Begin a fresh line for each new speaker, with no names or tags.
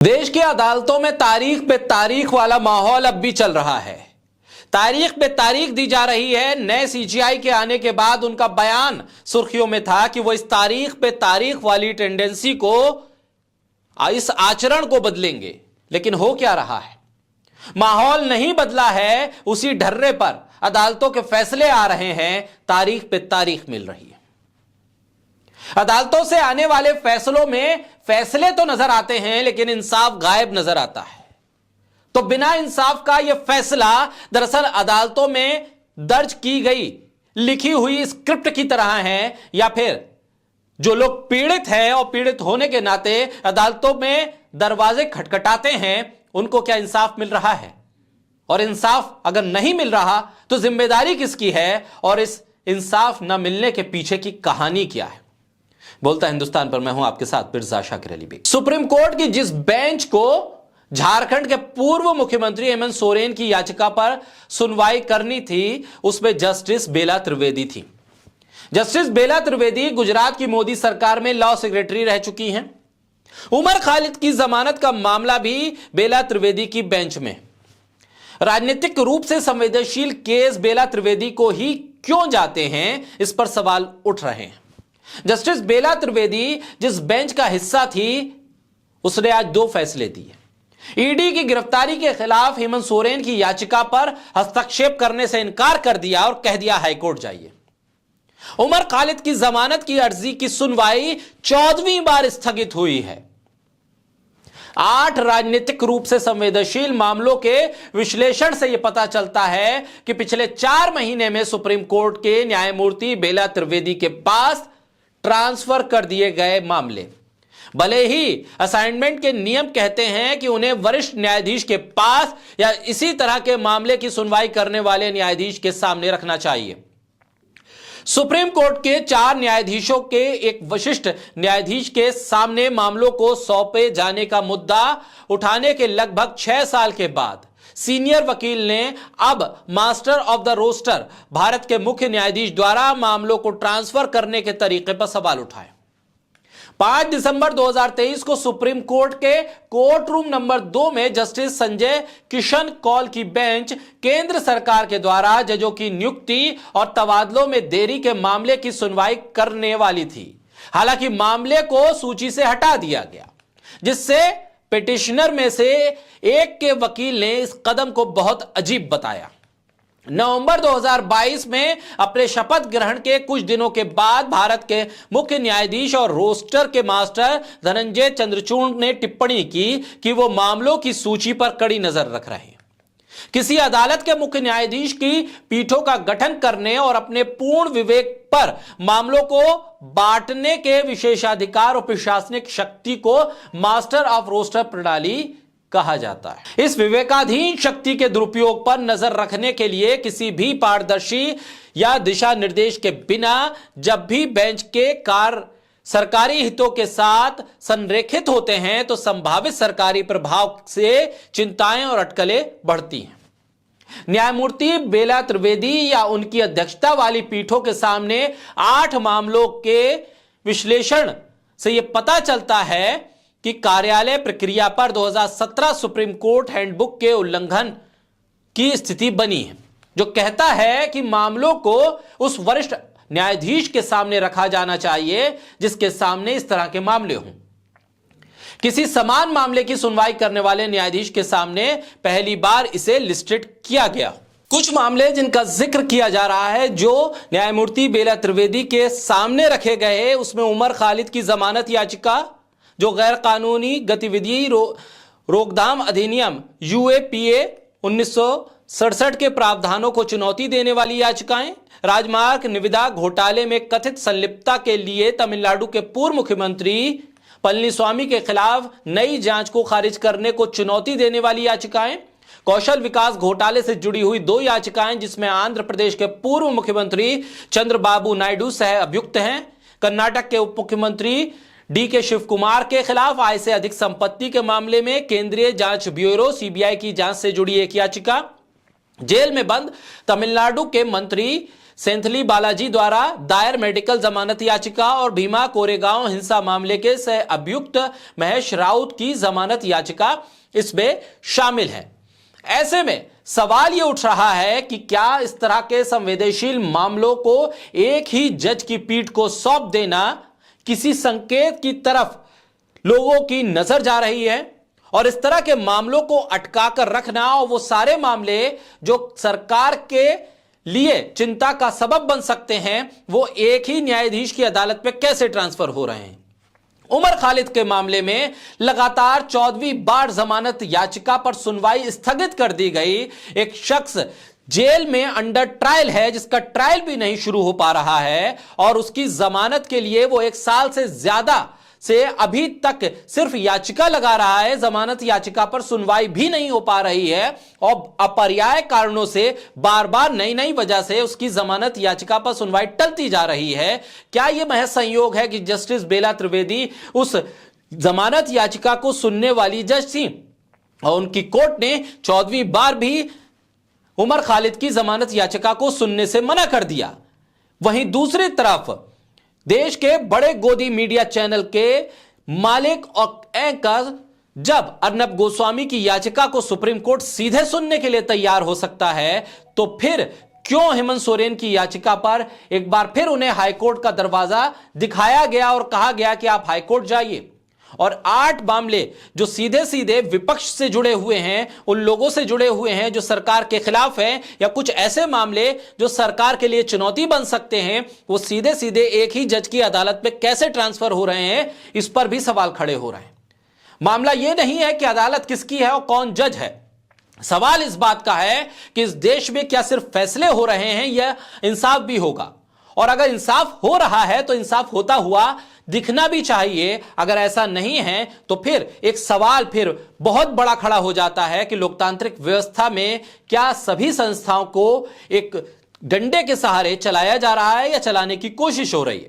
देश की अदालतों में तारीख पे तारीख वाला माहौल अब भी चल रहा है। तारीख पे तारीख दी जा रही है। नए सीजीआई के आने के बाद उनका बयान सुर्खियों में था कि वो इस तारीख पे तारीख वाली टेंडेंसी को, इस आचरण को बदलेंगे। लेकिन हो क्या रहा है? माहौल नहीं बदला है, उसी ढर्रे पर अदालतों के फैसले आ रहे हैं, तारीख पे तारीख मिल रही है। अदालतों से आने वाले फैसलों में फैसले तो नजर आते हैं, लेकिन इंसाफ गायब नजर आता है। तो बिना इंसाफ का यह फैसला दरअसल अदालतों में दर्ज की गई लिखी हुई स्क्रिप्ट की तरह है, या फिर जो लोग पीड़ित हैं और पीड़ित होने के नाते अदालतों में दरवाजे खटखटाते हैं, उनको क्या इंसाफ मिल रहा है? और इंसाफ अगर नहीं मिल रहा तो जिम्मेदारी किसकी है? और इस इंसाफ न मिलने के पीछे की कहानी क्या है? बोलता हिंदुस्तान पर मैं हूं आपके साथ मिर्जा शाकिर अली बेग। सुप्रीम कोर्ट की जिस बेंच को झारखंड के पूर्व मुख्यमंत्री हेमंत सोरेन की याचिका पर सुनवाई करनी थी, उसमें जस्टिस बेला त्रिवेदी थी। जस्टिस बेला त्रिवेदी गुजरात की मोदी सरकार में लॉ सेक्रेटरी रह चुकी हैं। उमर खालिद की जमानत का मामला भी बेला त्रिवेदी की बेंच में। राजनीतिक रूप से संवेदनशील केस बेला त्रिवेदी को ही क्यों जाते हैं, इस पर सवाल उठ रहे हैं। जस्टिस बेला त्रिवेदी जिस बेंच का हिस्सा थी, उसने आज दो फैसले दिए। ईडी की गिरफ्तारी के खिलाफ हेमंत सोरेन की याचिका पर हस्तक्षेप करने से इनकार कर दिया और कह दिया हाईकोर्ट जाइए। उमर खालिद की जमानत की अर्जी की सुनवाई 14वीं बार स्थगित हुई है। 8 राजनीतिक रूप से संवेदनशील मामलों के विश्लेषण से यह पता चलता है कि पिछले 4 महीने में सुप्रीम कोर्ट के न्यायमूर्ति बेला त्रिवेदी के पास ट्रांसफर कर दिए गए मामले, भले ही असाइनमेंट के नियम कहते हैं कि उन्हें वरिष्ठ न्यायाधीश के पास या इसी तरह के मामले की सुनवाई करने वाले न्यायाधीश के सामने रखना चाहिए। सुप्रीम कोर्ट के 4 न्यायाधीशों के एक विशिष्ट न्यायाधीश के सामने मामलों को सौंपे जाने का मुद्दा उठाने के लगभग 6 साल के बाद सीनियर वकील ने अब master of the roster Bharat के मुख्य न्यायाधीश द्वारा मामलों को ट्रांसफर करने के तरीके पर सवाल उठाए। 5 दिसंबर 2023 को सुप्रीम कोर्ट के कोर्ट रूम नंबर 2 में जस्टिस संजय किशन कौल की बेंच केंद्र सरकार के द्वारा जजों की नियुक्ति और तबादलों में देरी के मामले की सुनवाई करने वाली थी। हालांकि मामले को सूची से हटा दिया गया, जिससे पिटिशनर में से एक के वकील ने इस कदम को बहुत अजीब बताया। नवंबर 2022 में अपने शपथ ग्रहण के कुछ दिनों के बाद भारत के मुख्य न्यायाधीश और रोस्टर के मास्टर धनंजय चंद्रचूड़ ने टिप्पणी की कि वो मामलों की सूची पर कड़ी नजर रख रहे हैं। किसी अदालत के मुख्य न्यायाधीश की पीठों का गठन करने और अपने पूर्ण विवेक पर मामलों को बांटने के विशेषाधिकार और प्रशासनिक शक्ति को मास्टर ऑफ रोस्टर प्रणाली कहा जाता है। इस विवेकाधीन शक्ति के दुरुपयोग पर नजर रखने के लिए किसी भी पारदर्शी या दिशा निर्देश के बिना जब भी बेंच के कार्य सरकारी हितों के साथ संरेखित होते हैं, तो संभावित सरकारी प्रभाव से चिंताएं और अटकलें बढ़ती हैं। न्यायमूर्ति बेला त्रिवेदी या उनकी अध्यक्षता वाली पीठों के सामने 8 मामलों के विश्लेषण से यह पता चलता है कि कार्यालय प्रक्रिया पर 2017 सुप्रीम कोर्ट हैंडबुक के उल्लंघन की स्थिति बनी है, जो कहता है कि मामलों को उस वरिष्ठ न्यायाधीश के सामने रखा जाना चाहिए जिसके सामने इस तरह के मामले हों। किसी समान मामले की सुनवाई करने वाले न्यायाधीश के सामने पहली बार इसे लिस्टेड किया गया। कुछ मामले जिनका जिक्र किया जा रहा है जो न्यायमूर्ति बेला त्रिवेदी के सामने रखे गए, उसमें उमर खालिद की जमानत याचिका, जो गैर कानूनी गतिविधि रोकथाम अधिनियम यूएपीए 1967 के प्रावधानों को चुनौती देने वाली याचिकाएं, राजमार्ग निविदा घोटाले में कथित संलिप्तता के लिए तमिलनाडु के पूर्व मुख्यमंत्री पलनीस्वामी के खिलाफ नई जांच को खारिज करने को चुनौती देने वाली याचिकाएं, कौशल विकास घोटाले से जुड़ी हुई 2 याचिकाएं जिसमें आंध्र प्रदेश के पूर्व मुख्यमंत्री चंद्रबाबू नायडू सह अभियुक्त हैं, कर्नाटक के उप मुख्यमंत्री डीके शिव कुमार के खिलाफ आय से अधिक संपत्ति के मामले में केंद्रीय जांच ब्यूरो सीबीआई की जांच से जुड़ी एक याचिका, जेल में बंद तमिलनाडु के मंत्री सेंथली बालाजी द्वारा दायर मेडिकल जमानत याचिका और भीमा कोरेगांव हिंसा मामले के सह अभियुक्त महेश राउत की जमानत याचिका इसमें शामिल है। ऐसे में सवाल यह उठ रहा है कि क्या इस तरह के संवेदनशील मामलों को एक ही जज की पीठ को सौंप देना किसी संकेत की तरफ लोगों की नजर जा रही है, और इस तरह के मामलों को अटका कर रखना और वो सारे मामले जो सरकार के लिए चिंता का सबब बन सकते हैं वो एक ही न्यायाधीश की अदालत में कैसे ट्रांसफर हो रहे हैं। उमर खालिद के मामले में लगातार 14वीं बार जमानत याचिका पर सुनवाई स्थगित कर दी गई। एक शख्स जेल में अंडर ट्रायल है जिसका ट्रायल भी नहीं शुरू हो पा रहा है और उसकी जमानत के लिए वो 1 साल से ज्यादा से अभी तक सिर्फ याचिका लगा रहा है, जमानत याचिका पर सुनवाई भी नहीं हो पा रही है और अपरियाय कारणों से बार बार नई नई वजह से उसकी जमानत याचिका पर सुनवाई टलती जा रही है। क्या यह महज संयोग है कि जस्टिस बेला त्रिवेदी उस जमानत याचिका को सुनने वाली जज थी और उनकी कोर्ट ने 14वीं बार भी उमर खालिद की जमानत याचिका को सुनने से मना कर दिया। वहीं दूसरी तरफ देश के बड़े गोदी मीडिया चैनल के मालिक और एंकर जब अर्नब गोस्वामी की याचिका को सुप्रीम कोर्ट सीधे सुनने के लिए तैयार हो सकता है, तो फिर क्यों हेमंत सोरेन की याचिका पर एक बार फिर उन्हें हाईकोर्ट का दरवाजा दिखाया गया और कहा गया कि आप हाईकोर्ट जाइए। और 8 मामले जो सीधे सीधे विपक्ष से जुड़े हुए हैं, उन लोगों से जुड़े हुए हैं जो सरकार के खिलाफ हैं, या कुछ ऐसे मामले जो सरकार के लिए चुनौती बन सकते हैं, वो सीधे सीधे एक ही जज की अदालत में कैसे ट्रांसफर हो रहे हैं, इस पर भी सवाल खड़े हो रहे हैं। मामला यह नहीं है कि अदालत किसकी है और कौन जज है, सवाल इस बात का है कि इस देश में क्या सिर्फ फैसले हो रहे हैं या इंसाफ भी होगा। और अगर इंसाफ हो रहा है तो इंसाफ होता हुआ दिखना भी चाहिए। अगर ऐसा नहीं है तो फिर एक सवाल फिर बहुत बड़ा खड़ा हो जाता है कि लोकतांत्रिक व्यवस्था में क्या सभी संस्थाओं को एक डंडे के सहारे चलाया जा रहा है या चलाने की कोशिश हो रही है।